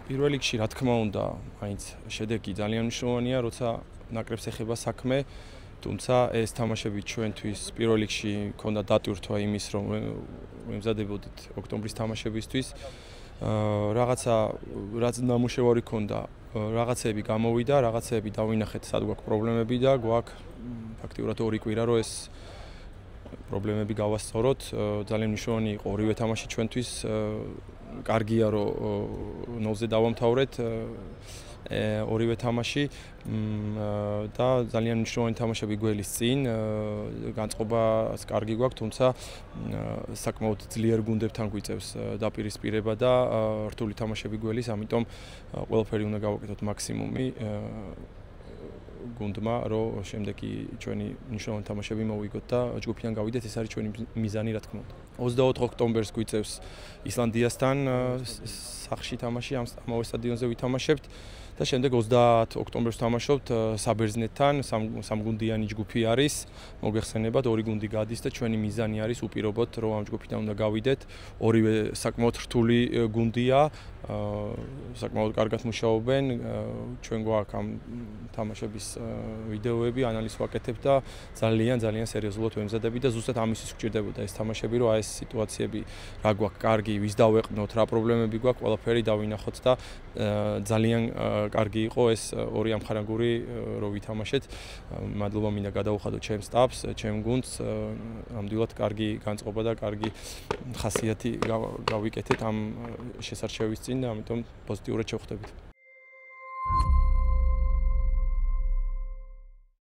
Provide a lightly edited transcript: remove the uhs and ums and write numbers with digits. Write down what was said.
პირველ რიგში, რა თქმა უნდა, მაინც შედეგი ძალიან მნიშვნელოვანია, როცა ნაკრებს ეხება საქმე, თუმცა ეს თამაშები ჩვენთვის პირველ რიგში ქონდა დატვირთვა იმის, რომ ვემზადებოდით ოქტომბრის თამაშებისთვის. რაღაცა რაც ნამუშევარი ქონდა, რაღაცეები გამოვიდა, რაღაცეები დავინახეთ, სად გვაქვს პრობლემები და გვაქვს ფაქტიურად ორი კვირა, რომ ეს პრობლემები გავასწოროთ. ძალიან მნიშვნელოვანი იყო ორივე თამაში ჩვენთვის. კარგია, რომ ნოლზე დავამთავრეთ ორივე თამაში და ძალიან მნიშვნელოვანი თამაშები გველის წინ. განწყობას კარგი გვაქვს, თუმცა საკმაოდ ძლიერ გუნდებთან გვიწევს დაპირისპირება და რთული თამაშები გველის, ამიტომ ყველაფერი უნდა გავაკეთოთ მაქსიმუმი გუნდმა, რომ შემდეგი ჩვენი მნიშვნელოვანი თამაშები მოვიგოთ და ჯგუფიდან გავიდეთ, ეს არის ჩვენი მიზანი, რა თქმა უნდა. 24 ოქტომბერს გვიწევს ისლანდიასთან სახში თამაში, ამავე სტადიონზე ვითამაშებთ და შემდეგ 30 ოქტომბერს თამაშობთ საბერძნეთთან, სამგუნდიანი ჯგუფი არის, მოგეხსენებათ, ორი გუნდი გადის და ჩვენი მიზანი არის უპირობოთ, რომ ამ ჯგუფიდან უნდა გავიდეთ. ორივე საკმაოდ რთული გუნდია, საკმაოდ კარგად მუშაობენ, ჩვენ გვაქვს ამ თამაშების ვიდეოები, ანალიზს ვაკეთებ და ძალიან სერიოზულად ვემზადები და ზუსტად ამისთვის გვჭირდებოდა ეს თამაშები, რომ ეს სიტუაციები რა გვაქვს კარგი, ვის დავეყნოთ, რა პრობლემები გვაქვს, ყველაფერი დავინახოთ და ძალიან კარგი იყო ეს ორი ამხარაგური, რომ ვითამაშეთ. მადლობა მინდა გადაუხადოთ ჩემს სტაფს, ჩემ გუნდს, ნამდვილად კარგი განწყობა და კარგი ხასიათი გავიკეთეთ ამ შესარჩევის წინ და ამიტომ პოზიტიურად შევხვდებით.